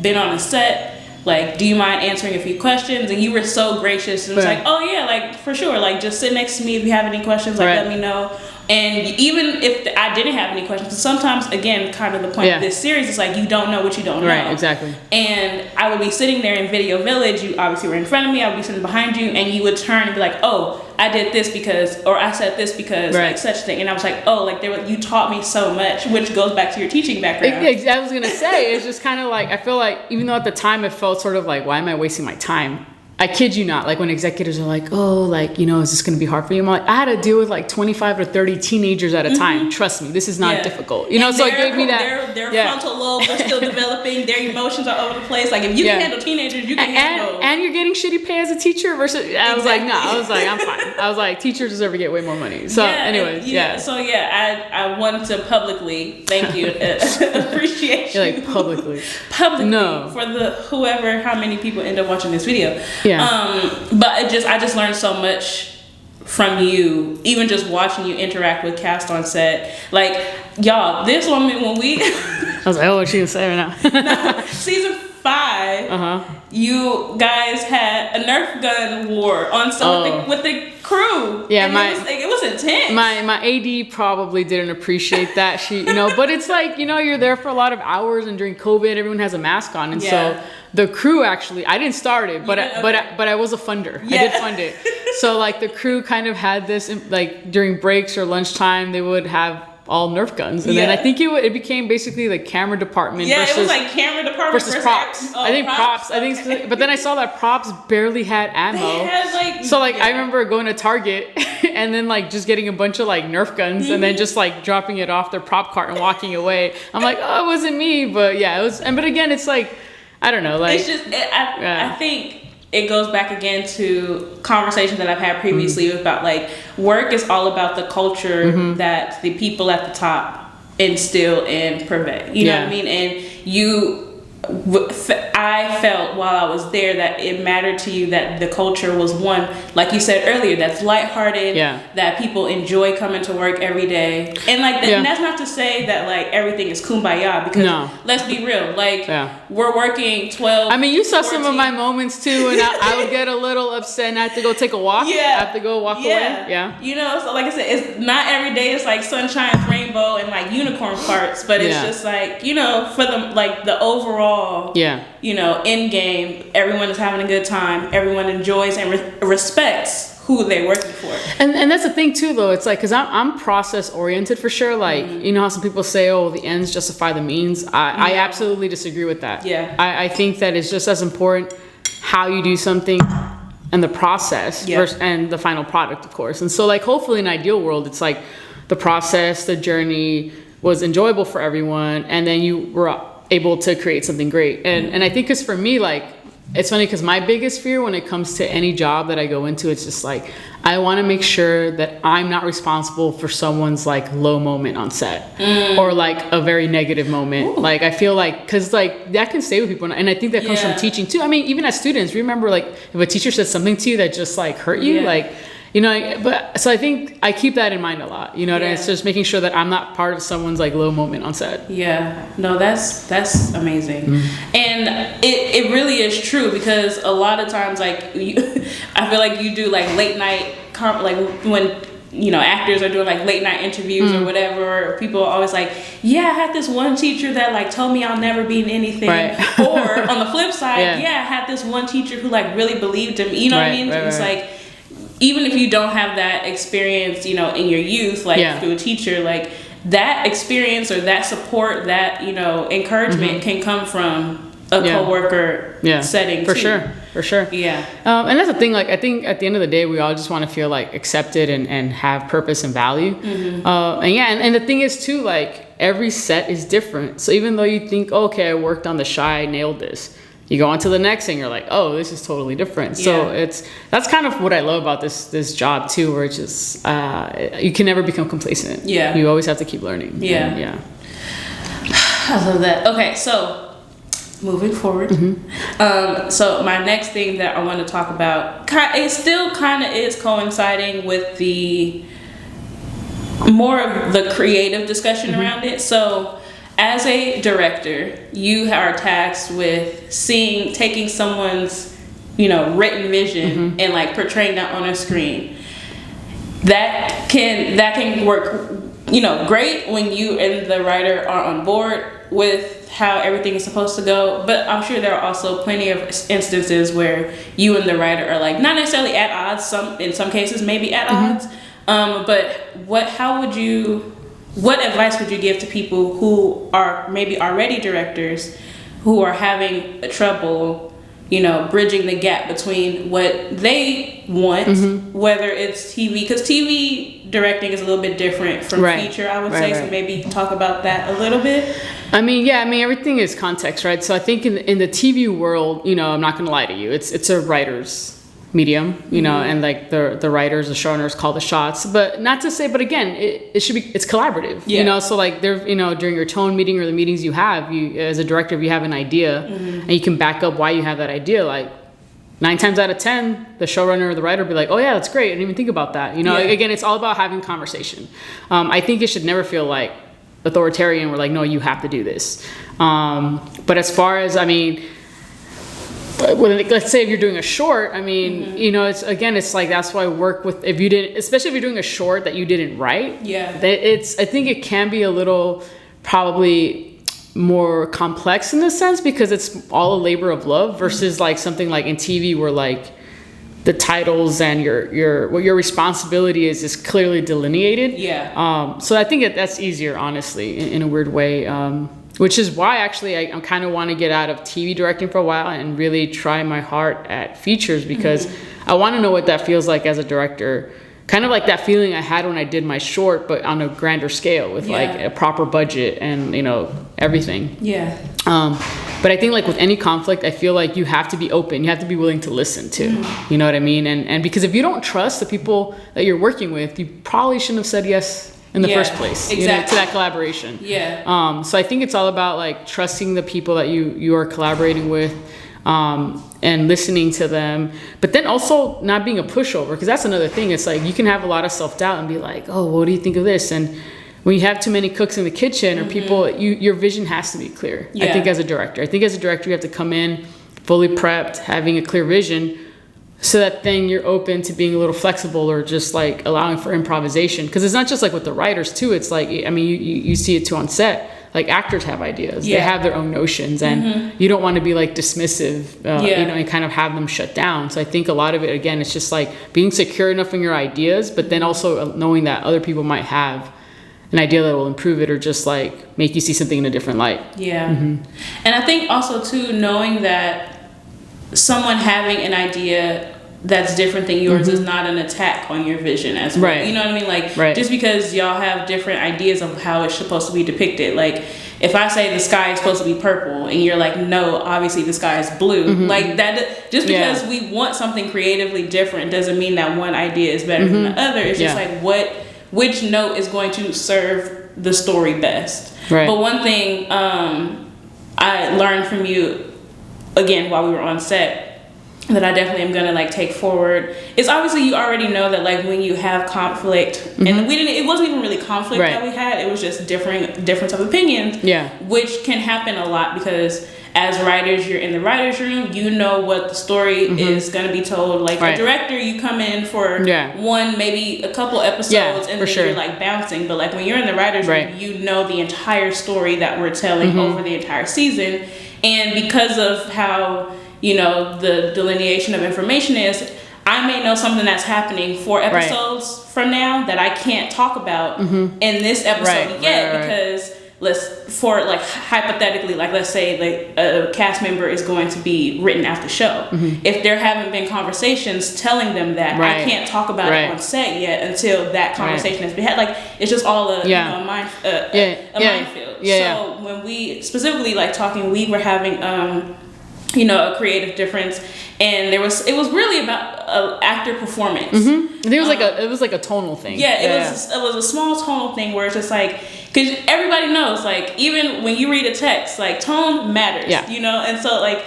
been on a set. Like, do you mind answering a few questions? And you were so gracious and was like, oh yeah, like for sure. Like just sit next to me if you have any questions. Like let me know. And even if I didn't have any questions, because sometimes, again, kind of the point of this series is like you don't know what you don't know. Right, exactly. And I would be sitting there in Video Village. You obviously were in front of me. I would be sitting behind you, and you would turn and be like, "Oh, I did this because," or "I said this because," like such thing. And I was like, "Oh, like you taught me so much," which goes back to your teaching background. I was gonna say it's just kind of like I feel like even though at the time it felt sort of like, why am I wasting my time? I kid you not, like when executives are like, oh, like, you know, is this going to be hard for you? I'm like, I had to deal with like 25 to 30 teenagers at a time. Trust me, this is not difficult. You know, and so it gave me that. Their frontal lobes are still developing. Their emotions are over the place. Like if you can handle teenagers, you can handle. And you're getting shitty pay as a teacher versus, I was like, no, I was like, I'm fine. I was like, teachers deserve to get way more money. So anyways, So I wanted to publicly thank you. Appreciate you. You're like publicly for the how many people end up watching this video. But I just learned so much from you, even just watching you interact with cast on set. Like, y'all, this woman, when we I was like, oh, what she gonna say right now? Season 5, you guys had a Nerf gun war on with the crew. Yeah, and it was intense. My AD probably didn't appreciate that. She, but it's like, you're there for a lot of hours, and during COVID, everyone has a mask on, and so the crew actually, I didn't start it, but I was a funder. I did fund it. So like the crew kind of had this, like during breaks or lunchtime, they would have all Nerf guns, and then I think it became basically the camera department. It was like camera department versus props. I think props. I think, but then I saw that props barely had ammo. They had I remember going to Target and then like just getting a bunch of like Nerf guns and then just like dropping it off their prop cart and walking away. I'm like, oh, it wasn't me, but yeah, it was. But again, it's like, I don't know, like it's just I think it goes back again to conversations that I've had previously about like work is all about the culture that the people at the top instill and purvey. You know what I mean? And I felt while I was there that it mattered to you that the culture was one, like you said earlier, that's lighthearted, that people enjoy coming to work every day. And like and that's not to say that like everything is kumbaya, because let's be real, like we're working 12. I mean, you saw 14. Some of my moments too, and I would get a little upset and I have to go take a walk. I have to go walk away. So like I said, it's not every day it's like sunshine, rainbow, and like unicorn parts, but it's just like, for the overall end game, everyone is having a good time, everyone enjoys and respects who they're working for. And that's the thing too, though, it's like, because I'm process oriented for sure, like you know how some people say, oh, the ends justify the means. I absolutely disagree with that. I think that it's just as important how you do something and the process versus, and the final product, of course. And so like hopefully in an ideal world, it's like the process, the journey was enjoyable for everyone, and then you were able to create something great. And I think because for me, like, it's funny because my biggest fear when it comes to any job that I go into, it's just like, I want to make sure that I'm not responsible for someone's like low moment on set or like a very negative moment. Ooh. Like, I feel like, cause like that can stay with people. And I think that comes from teaching too. I mean, even as students, remember like if a teacher says something to you that just like hurt you, like, but so I think I keep that in mind a lot, and it's just making sure that I'm not part of someone's like low moment on set. No, that's amazing. And it really is true, because a lot of times like I feel like you do like late night, like when actors are doing like late night interviews or whatever, people are always like, I had this one teacher that like told me I'll never be in anything. Or on the flip side, I had this one teacher who like really believed in me, what I mean? It's like, even if you don't have that experience, in your youth, like through a teacher, like that experience or that support, that, encouragement can come from a coworker setting for too. For sure. And that's the thing, like I think at the end of the day, we all just want to feel like accepted and have purpose and value. And the thing is too, like every set is different. So even though you think, okay, I worked on The Chi, I nailed this, you go on to the next thing, you're like, oh, this is totally different. So that's kind of what I love about this job too, where it's just you can never become complacent. You always have to keep learning. I love that. Okay, so moving forward. So my next thing that I want to talk about, it still kind of is coinciding with the more of the creative discussion around it. So as a director, you are tasked with taking someone's, written vision and like portraying that on a screen. That can work, great when you and the writer are on board with how everything is supposed to go. But I'm sure there are also plenty of instances where you and the writer are like not necessarily at odds. In some cases, maybe at odds. But what advice would you give to people who are maybe already directors who are having trouble, bridging the gap between what they want, whether it's TV, because TV directing is a little bit different from feature, I would say. So maybe talk about that a little bit. I mean, everything is context, right? So I think in the TV world, I'm not going to lie to you, it's a writer's medium, and like the writers, the showrunners call the shots, but not to say, but again, it's collaborative, so like there, during your tone meeting or the meetings you have, you as a director, if you have an idea and you can back up why you have that idea, like 9 times out of 10, the showrunner or the writer will be like, oh yeah, that's great, I didn't even think about that. Again, it's all about having conversation. I think it should never feel like authoritarian. We're like, no, you have to do this. But as far as, I mean, let's say if you're doing a short, I mean, you know, it's like, that's why I work with, especially if you're doing a short that you didn't write. Yeah. I think it can be a little probably more complex in this sense, because it's all a labor of love versus like something like in TV where like the titles and what your responsibility is clearly delineated. Yeah. So I think that's easier, honestly, in a weird way. Which is why actually I kind of want to get out of TV directing for a while and really try my heart at features, because I want to know what that feels like as a director. Kind of like that feeling I had when I did my short, but on a grander scale with like a proper budget and, you know, everything. Yeah. But I think like with any conflict, I feel like you have to be open. You have to be willing to listen to, you know what I mean? And because if you don't trust the people that you're working with, you probably shouldn't have said yes in the first place, exactly. You know, to that collaboration. Yeah. So I think it's all about like trusting the people that you are collaborating with, and listening to them, but then also not being a pushover, because that's another thing. It's like you can have a lot of self-doubt and be like, oh, what do you think of this? And when you have too many cooks in the kitchen or people, your vision has to be clear. I think as a director, you have to come in fully prepped, having a clear vision, so that then you're open to being a little flexible or just like allowing for improvisation. Because it's not just like with the writers too. It's like, I mean, you see it too on set. Like actors have ideas. They have their own notions, and you don't want to be like dismissive, you know, and kind of have them shut down. So I think a lot of it, again, it's just like being secure enough in your ideas, but then also knowing that other people might have an idea that will improve it or just like make you see something in a different light. Yeah. And I think also too, knowing that someone having an idea that's different than yours is not an attack on your vision as well. Right. You know what I mean? Like, just because y'all have different ideas of how it's supposed to be depicted. Like, if I say the sky is supposed to be purple and you're like, no, obviously the sky is blue. Like that, just because we want something creatively different doesn't mean that one idea is better than the other. It's just like which note is going to serve the story best. Right. But one thing I learned from you, again, while we were on set, that I definitely am gonna like take forward is obviously you already know that like when you have conflict, and it wasn't even really conflict that we had, it was just difference of opinions, which can happen a lot because as writers, you're in the writer's room, you know what the story is gonna be told. Like a director, you come in for one, maybe a couple episodes, and then you're like bouncing. But like when you're in the writer's room, you know the entire story that we're telling over the entire season. And because of how, you know, the delineation of information is, I may know something that's happening 4 episodes from now that I can't talk about in this episode yet, because hypothetically, like let's say like a cast member is going to be written out the show. If there haven't been conversations telling them that, I can't talk about it on set yet until that conversation has been had. Like it's just all a minefield. So when we specifically like talking, we were having you know, a creative difference, and it was really about actor performance. And it was like a tonal thing. It was a small tonal thing where it's just like, because everybody knows, like even when you read a text, like tone matters, you know, and so like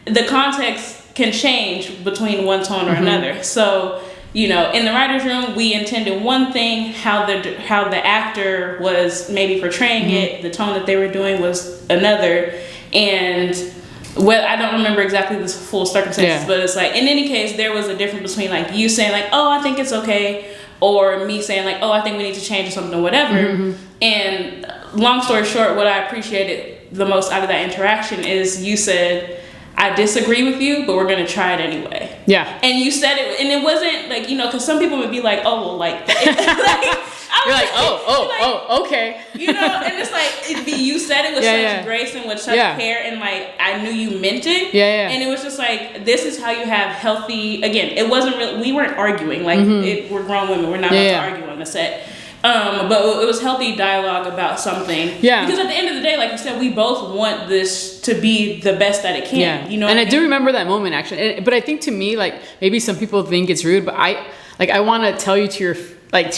the context can change between one tone or another. So, you know, in the writer's room, we intended one thing, how the actor was maybe portraying it, the tone that they were doing was another, and well, I don't remember exactly the full circumstances, but it's like in any case, there was a difference between like you saying like, oh, I think it's okay, or me saying like, oh, I think we need to change something or whatever. And long story short, what I appreciated the most out of that interaction is you said, I disagree with you, but we're going to try it anyway. And you said it, and it wasn't like, you know, because some people would be like, oh, well, like, you're like, okay. You know, and it's like, you said it with such grace and with such care, and like, I knew you meant it. And it was just like, this is how you have healthy, again, it wasn't really, we weren't arguing, like, we're grown women, we're not about to argue on the set. But it was healthy dialogue about something. Because at the end of the day, like you said, we both want this to be the best that it can. You know, and I do remember that moment actually. But I think to me, like maybe some people think it's rude, but I want to tell you to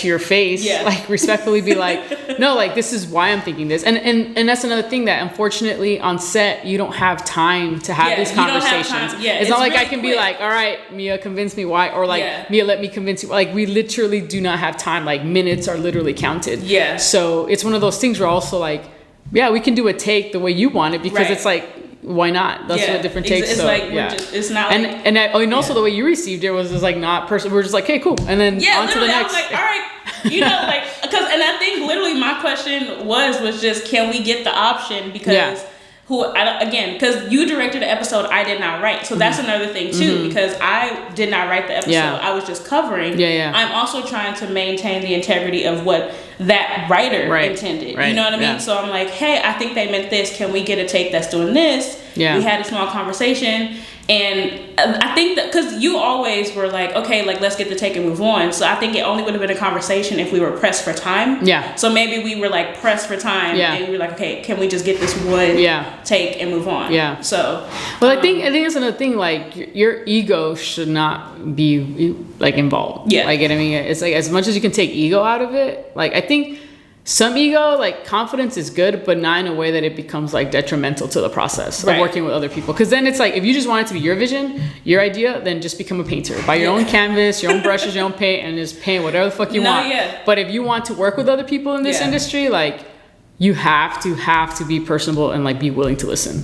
your face, like respectfully be like, no, like this is why I'm thinking this. And that's another thing that unfortunately on set, you don't have time to have these conversations. It's not like really I can be like, all right, Mia, convince me why, or like Mia, let me convince you. Like we literally do not have time. Like minutes are literally counted. So it's one of those things where also like, we can do a take the way you want it, because it's like, why not? That's what different takes. It's so, like it's not. And also the way you received it was just like not personal. We're just like, hey, cool, and then on to the next. I was like, all right, like and I think literally my question was just, can we get the option because. Because you directed the episode, I did not write. So that's another thing too, because I did not write the episode. I was just covering. I'm also trying to maintain the integrity of what that writer intended. You know what I mean? So I'm like, hey, I think they meant this. Can we get a take that's doing this? We had a small conversation. And I think that because you always were like, okay, like let's get the take and move on. So I think it only would have been a conversation if we were pressed for time. So maybe we were like pressed for time, and we were like, okay, can we just get this one take and move on? So, well, I think it's another thing. Like your ego should not be like involved. Like I mean, it's like as much as you can take ego out of it. Like I think. Some ego, like confidence is good, but not in a way that it becomes like detrimental to the process of working with other people. Because then it's like, if you just want it to be your vision, your idea, then just become a painter. Buy your own canvas, your own brushes, your own paint, and just paint whatever the fuck you want. But if you want to work with other people in this industry, like you have to be personable and like be willing to listen.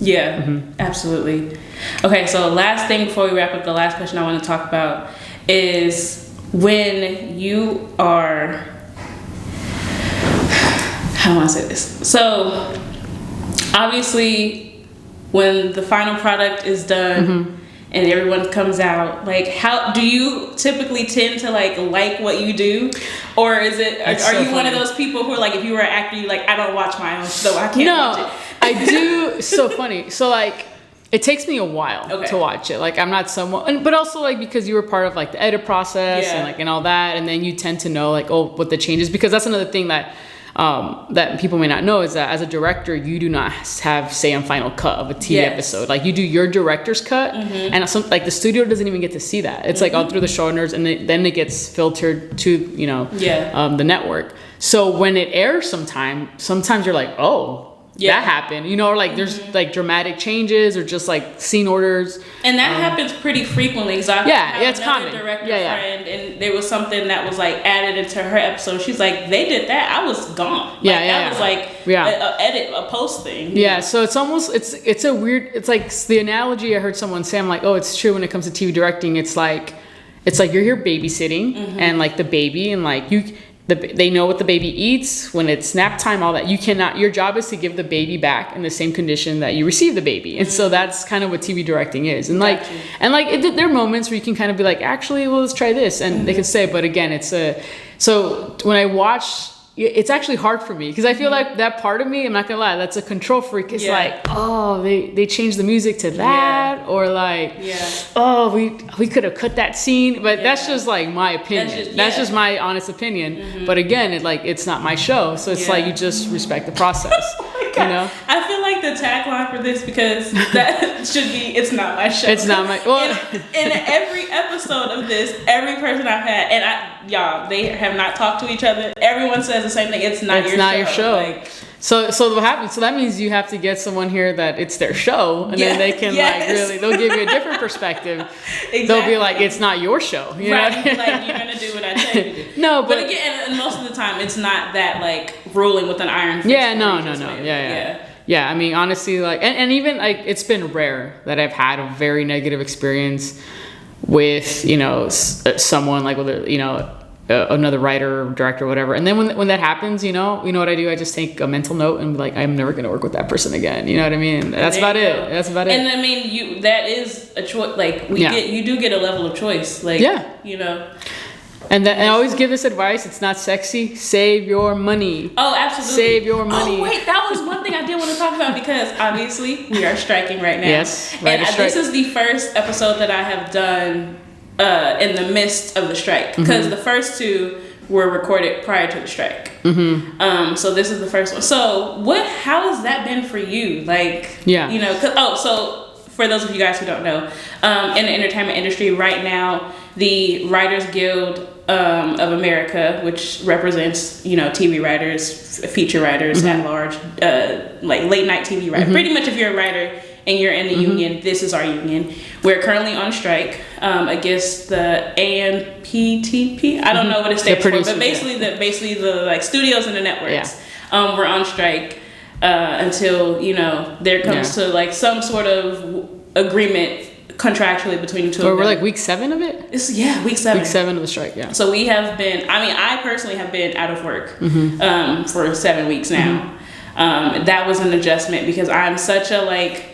Absolutely. Okay, so last thing before we wrap up, the last question I want to talk about is when you are... How do I say this? So, obviously, when the final product is done and everyone comes out, like, how do you typically tend to like what you do, or is it? Are you one of those people who are like, if you were an actor, you like, I don't watch my own, so I can't watch it? I do. So funny. So like. It takes me a while to watch it. Like I'm not someone, but also like because you were part of like the edit process and like and all that, and then you tend to know like what the changes, because that's another thing that that people may not know is that as a director you do not have say on final cut of a TV episode. Like you do your director's cut, and like the studio doesn't even get to see that. It's like all through the showrunners, and then it gets filtered to the network. So when it airs, sometimes you're like, oh. That happened, or like there's like dramatic changes or just like scene orders, and that happens pretty frequently. It's common. Director friend, and there was something that was like added into her episode. She's like, they did that, I was gone. That was like a post thing. So it's almost it's a weird. It's like the analogy I heard someone say. I'm like, oh, it's true when it comes to TV directing. It's like you're here babysitting and like the baby, and like they know what the baby eats when it's nap time, all that. Your job is to give the baby back in the same condition that you received the baby. And so that's kind of what TV directing is. And there are moments where you can kind of be like, actually, well, let's try this. And they can say, but again, so when I watch, it's actually hard for me because I feel like that part of me, I'm not gonna lie, that's a control freak. It's like, oh, they changed the music to that, or like, oh, we could have cut that scene, but that's just like my opinion. That's just my honest opinion. But again, it's not my show, so it's like you just respect the process. I feel like the tagline for this, because that should be, it's not my show. It's not my, well. In every episode of this, every person I've had, and they have not talked to each other, everyone says the same thing. It's not your show. Like, so what happens? So that means you have to get someone here that it's their show, and then they can like really, they'll give you a different perspective. They'll be like, it's not your show, you know? Like you're gonna do what I tell you to do. No, but again, and most of the time, it's not that like ruling with an iron fist. Yeah, I mean, honestly, like, and even like, it's been rare that I've had a very negative experience with someone like whether another writer or director or whatever. And then when that happens, you know what I do? I just take a mental note and be like, I'm never going to work with that person again. You know what I mean? That's about it. And I mean, that is a choice. Like you do get a level of choice. Like, And I always give this advice. It's not sexy. Save your money. Oh, absolutely. Save your money. Oh, wait. That was one thing I did want to talk about, because obviously we are striking right now. Yes. This is the first episode that I have done in the midst of the strike, because the first two were recorded prior to the strike. So this is the first one. So how has that been for you? Like, so for those of you guys who don't know, in the entertainment industry right now, the Writers Guild of America, which represents, TV writers, feature writers at large, like late night TV writers. Pretty much if you're a writer and you're in the union, this is our union. We're currently on strike against the AMPTP. I don't know what it stands for, but basically the like studios and the networks. We're on strike. until, you know, there comes to like some sort of agreement contractually between the two of them. We're like week 7 of it? It's week 7. Week 7 of the strike, yeah. So we have been, I personally have been out of work for 7 weeks now. That was an adjustment because I'm such a like,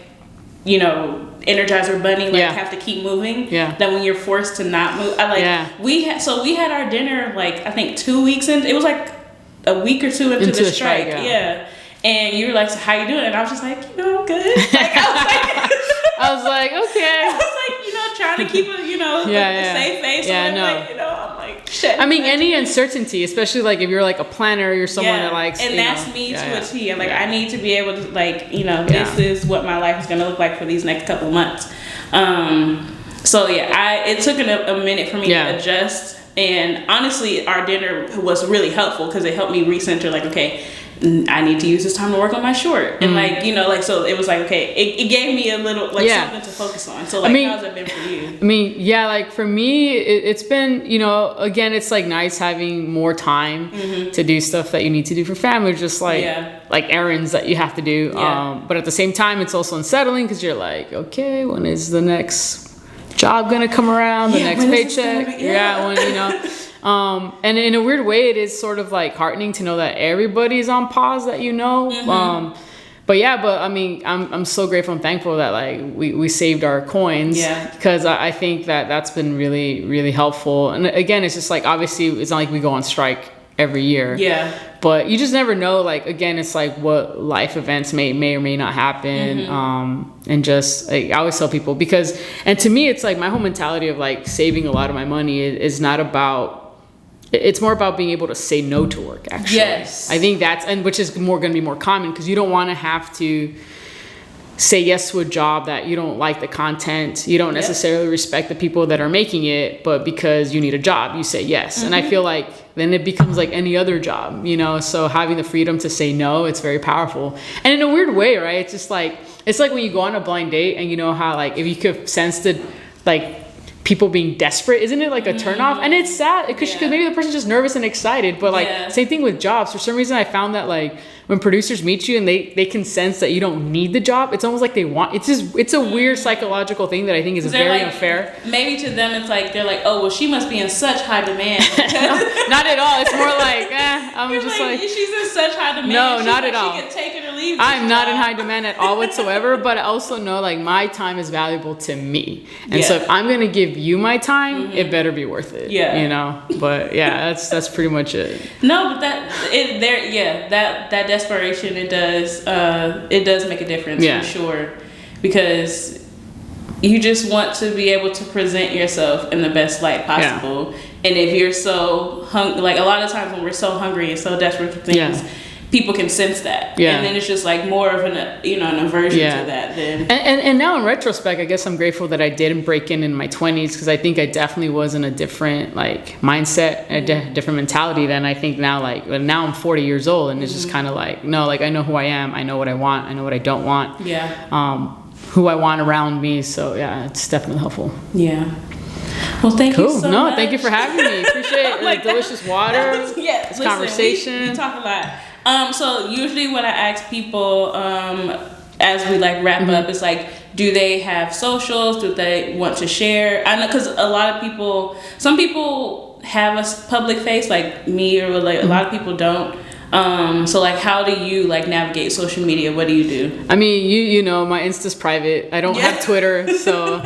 you know, Energizer bunny, like have to keep moving. That when you're forced to not move, we had our dinner like I think 2 weeks in. It was like a week or two into the strike. And you were like, so how you doing? And I was just like, you know, I'm good. Like, I was like, okay. I was like, you know, trying to keep a, you know, a safe face. Like, you know, I'm like, shit. I mean, any uncertainty, especially like if you're like a planner, or you're someone that likes, and that's me to a T. I'm like, I need to be able to like, you know, this is what my life is going to look like for these next couple of months. So it took a minute for me to adjust. And honestly, our dinner was really helpful because it helped me recenter, like, okay, I need to use this time to work on my short. And like, you know, like, so it was like, okay, it gave me a little, like something to focus on. So like, how's it been for you? I mean, like for me, it's been, you know, again, it's like nice having more time to do stuff that you need to do for family, just like errands that you have to do. But at the same time, it's also unsettling because you're like, okay, when is the next job gonna come around, the next paycheck? When, you know. And in a weird way, it is sort of like heartening to know that everybody's on pause that you know. But I mean, I'm so grateful and thankful that like we saved our coins because I think that's been really, really helpful. And again, it's just like, obviously it's not like we go on strike every year. But you just never know, like, again, it's like what life events may or may not happen. And just, like, I always tell people and to me, it's like my whole mentality of like saving a lot of my money is not about, it's more about being able to say no to work, actually. I think which is going to be more common because you don't want to have to say yes to a job that you don't like the content, you don't necessarily respect the people that are making it, but because you need a job, you say yes. And I feel like then it becomes like any other job, you know? So having the freedom to say no, it's very powerful. And in a weird way, right? It's just like, it's like when you go on a blind date and you know how like, if you could sense the, like, people being desperate, isn't it like a turnoff? And it's sad because maybe the person's just nervous and excited, but like same thing with jobs. For some reason I found that like when producers meet you and they can sense that you don't need the job, it's almost like they want, it's a weird psychological thing that I think is very like, unfair. Maybe to them it's like, they're like, oh, well, she must be in such high demand. No, not at all. It's more like, I'm You're just like, she's in such high demand. No, not at all. She can take it or leave it. I'm not in high demand at all whatsoever, but I also know like my time is valuable to me. And so if I'm going to give you my time, it better be worth it. You know? But that's pretty much it. No, but that desperation, it does make a difference for sure, because you just want to be able to present yourself in the best light possible. And if you're so like a lot of times when we're so hungry and so desperate for things, people can sense that. And then it's just like more of an aversion to that then. And now in retrospect, I guess I'm grateful that I didn't break in my 20s, because I think I definitely was in a different like mindset, a different mentality than I think now. Like now I'm 40 years old and it's just kind of like, no, like I know who I am, I know what I want, I know what I don't want. Who I want around me. So it's definitely helpful. Well, thank you so much. Thank you for having me. Appreciate like delicious water. This conversation. We talk a lot. So usually when I ask people, as we like wrap up, it's like, do they have socials? Do they want to share? I know, because a lot of people, some people have a public face like me, or like a lot of people don't. So like, how do you like navigate social media? What do you do? I mean, you know, my Insta's private. I don't have Twitter, so.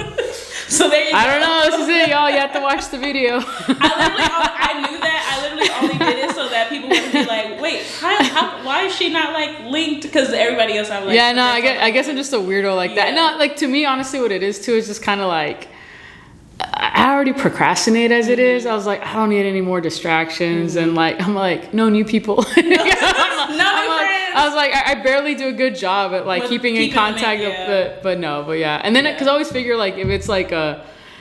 So there you go. I don't know. This is it, y'all. You have to watch the video. I knew that. I literally only did it so that people wouldn't be like, wait, why is she not like linked? Because everybody else, I'm like, I guess I'm just a weirdo like that. No, like to me, honestly, what it is too is just kind of like, I already procrastinate as it is. I was like, I don't need any more distractions. And like, I'm like, no new people. I was like, I barely do a good job at like keeping in contact with but and then because I always figure like if it's like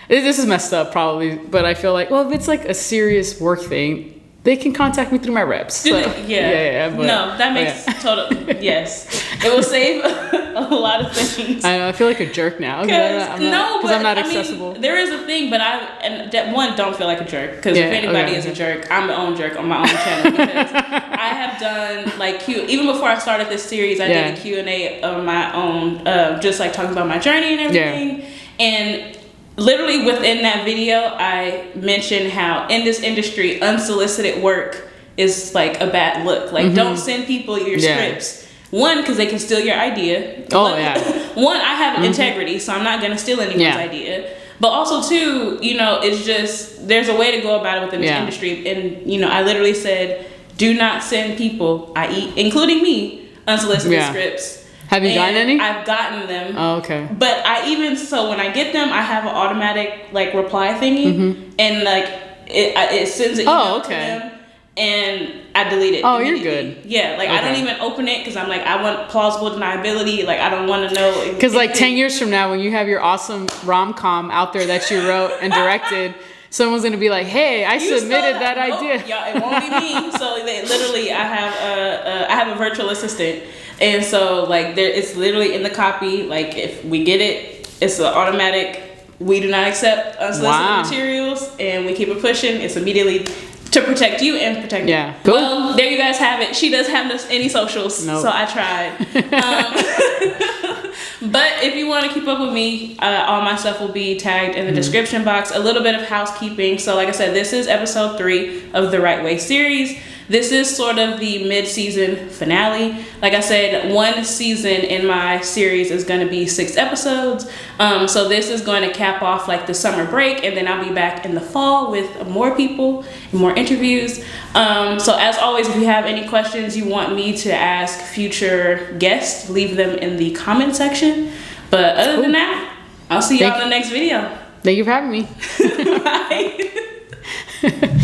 this is messed up probably, but I feel like, well, if it's like a serious work thing, they can contact me through my reps. So, but, no, that makes total yes. It will save a lot of things. I know. I feel like a jerk now. Because I'm not accessible. Mean, there is a thing, but don't feel like a jerk. Because if anybody is a jerk, I'm the own jerk on my own channel. Because I have done like even before I started this series, I did a Q&A of my own, just like talking about my journey and everything. And literally within that video, I mentioned how in this industry, unsolicited work is like a bad look. Like, don't send people your scripts. One, because they can steal your idea. One, I have integrity, so I'm not going to steal anyone's idea. But also, two, it's just, there's a way to go about it within this industry. And, I literally said, do not send people, i.e., including me, unsolicited scripts. Have you gotten any? I've gotten them. Oh, okay. But when I get them, I have an automatic, like, reply thingy. And, like, it sends an email to them. And I delete it. Oh, you're good. Yeah, like I don't even open it because I'm like, I want plausible deniability. Like I don't want to know. Because like 10 years from now, when you have your awesome rom-com out there that you wrote and directed, someone's gonna be like, "Hey, I submitted that idea." Yeah, it won't be me. So literally, I have a virtual assistant, and so like it's literally in the copy. Like if we get it, it's an automatic. We do not accept unsolicited materials, and we keep it pushing. It's immediately to protect you and protect me. Yeah. Cool. Well, there you guys have it. She doesn't have any socials, so I tried. But if you want to keep up with me, all my stuff will be tagged in the description box. A little bit of housekeeping. So like I said, this is episode 3 of the Right Way series. This is sort of the mid-season finale. Like I said, one season in my series is going to be 6 episodes. So this is going to cap off like the summer break, and then I'll be back in the fall with more people and more interviews. So as always, if you have any questions you want me to ask future guests, leave them in the comment section. But other than that, I'll see y'all in the next video. Thank you for having me. Bye.